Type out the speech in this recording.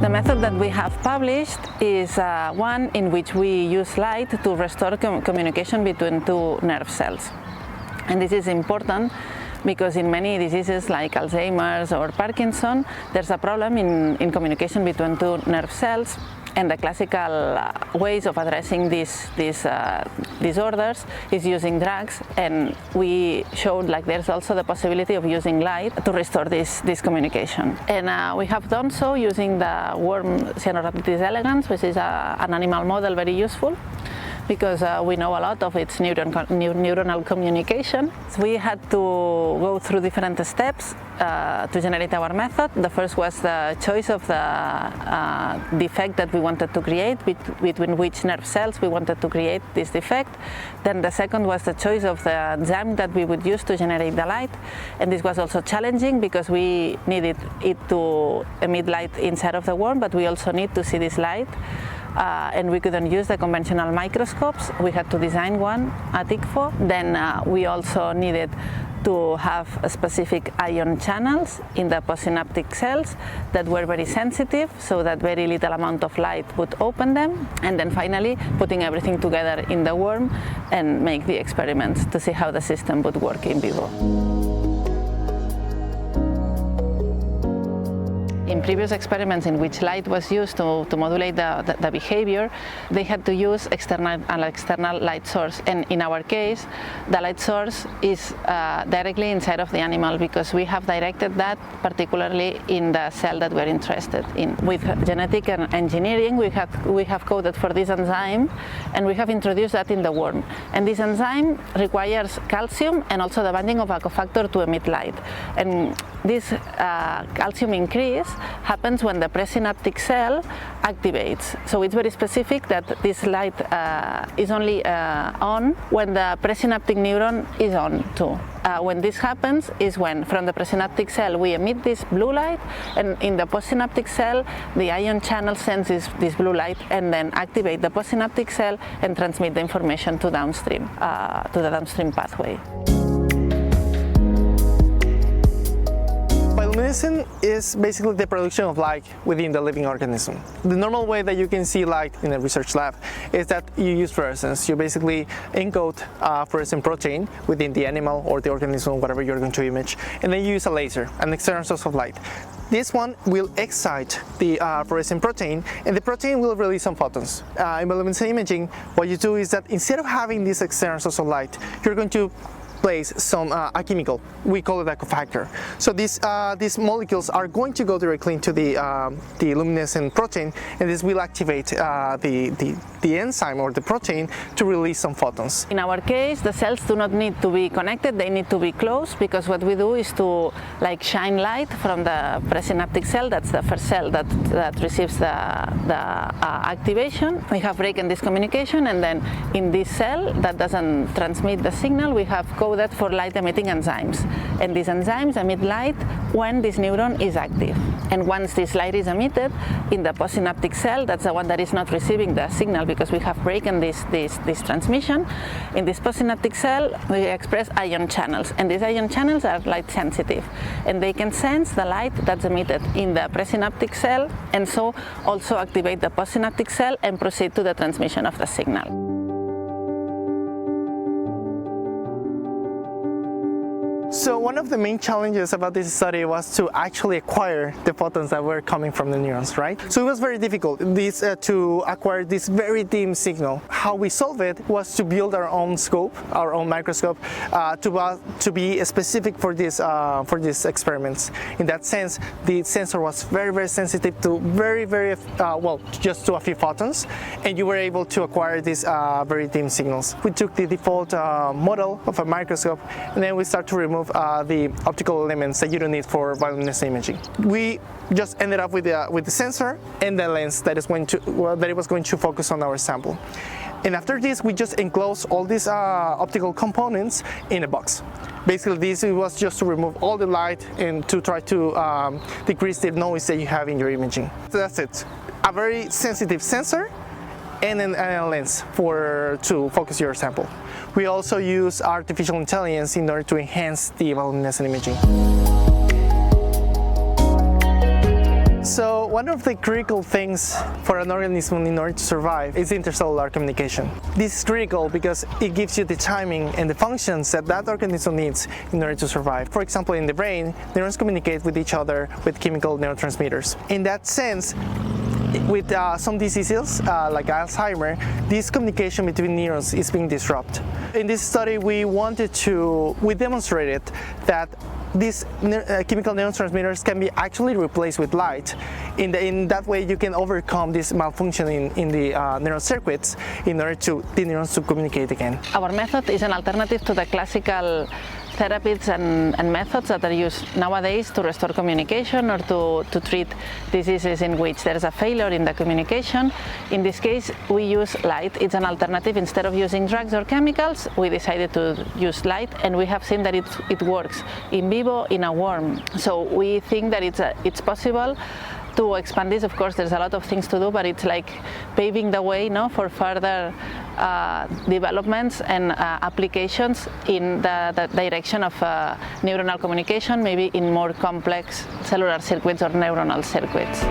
The method that we have published is one in which we use light to restore communication between two nerve cells. And this is important because in many diseases like Alzheimer's or Parkinson, there's a problem in communication between two nerve cells. And the classical ways of addressing these disorders is using drugs, and we showed like there's also the possibility of using light to restore this communication. And we have done so using the worm Cyanorhabditis elegans, which is an animal model very useful, because we know a lot of its neuronal communication. So we had to go through different steps to generate our method. The first was the choice of the defect that we wanted to create, between which nerve cells we wanted to create this defect. Then the second was the choice of the enzyme that we would use to generate the light. And this was also challenging because we needed it to emit light inside of the worm, but we also need to see this light. And we couldn't use the conventional microscopes. We had to design one at ICFO. Then we also needed to have specific ion channels in the postsynaptic cells that were very sensitive, so that very little amount of light would open them. And then finally putting everything together in the worm and make the experiments to see how the system would work in vivo. In previous experiments in which light was used to modulate the behavior, they had to use an external light source. And in our case, the light source is directly inside of the animal, because we have directed that particularly in the cell that we're interested in. With genetic engineering, we have coded for this enzyme, and we have introduced that in the worm. And this enzyme requires calcium and also the binding of a cofactor to emit light. And this calcium increase happens when the presynaptic cell activates. So it's very specific that this light is only on when the presynaptic neuron is on too. When this happens is when from the presynaptic cell we emit this blue light, and in the postsynaptic cell the ion channel senses this blue light and then activate the postsynaptic cell and transmit the information to downstream, to the downstream pathway. Bioluminescence is basically the production of light within the living organism. The normal way that you can see light in a research lab is that you use fluorescence. You basically encode fluorescent protein within the animal or the organism, whatever you're going to image, and then you use a laser, an external source of light. This one will excite the fluorescent protein, and the protein will release some photons. In bioluminescent imaging, what you do is that instead of having this external source of light, you're going to place some a chemical. We call it a cofactor. So these molecules are going to go directly into the luminescent protein, and this will activate the enzyme or the protein to release some photons. In our case, the cells do not need to be connected; they need to be close, because what we do is to shine light from the presynaptic cell. That's the first cell that receives the activation. We have broken this communication, and then in this cell that doesn't transmit the signal, we have coded for light-emitting enzymes. And these enzymes emit light when this neuron is active. And once this light is emitted in the postsynaptic cell, that's the one that is not receiving the signal because we have broken this transmission. In this postsynaptic cell, we express ion channels, and these ion channels are light sensitive, and they can sense the light that's emitted in the presynaptic cell, and so also activate the postsynaptic cell and proceed to the transmission of the signal. So one of the main challenges about this study was to actually acquire the photons that were coming from the neurons, right? So it was very difficult to acquire this very dim signal. How we solved it was to build our own scope, our own microscope, to be specific for these experiments. In that sense, the sensor was very, very sensitive to just to a few photons, and you were able to acquire these very dim signals. We took the default model of a microscope, and then we start to remove the optical elements that you don't need for bioluminescent imaging. We just ended up with the sensor and the lens that it was going to focus on our sample. And after this, we just enclosed all these optical components in a box. Basically, this was just to remove all the light and to try to decrease the noise that you have in your imaging. So that's it. A very sensitive sensor and a lens to focus your sample. We also use artificial intelligence in order to enhance the bioluminescent imaging. So one of the critical things for an organism in order to survive is intercellular communication. This is critical because it gives you the timing and the functions that that organism needs in order to survive. For example, in the brain, neurons communicate with each other with chemical neurotransmitters. In that sense, with some diseases like Alzheimer, this communication between neurons is being disrupted. In this study, we demonstrated that these chemical neurotransmitters can be actually replaced with light. In that way, you can overcome this malfunction in the neural circuits in order to the neurons to communicate again. Our method is an alternative to the classical therapies and methods that are used nowadays to restore communication or to treat diseases in which there is a failure in the communication. In this case, we use light. It's an alternative. Instead of using drugs or chemicals, we decided to use light, and we have seen that it works in vivo in a worm. So we think that it's possible to expand this. Of course, there's a lot of things to do, but it's like paving the way, for further developments and applications in the direction of neuronal communication, maybe in more complex cellular circuits or neuronal circuits.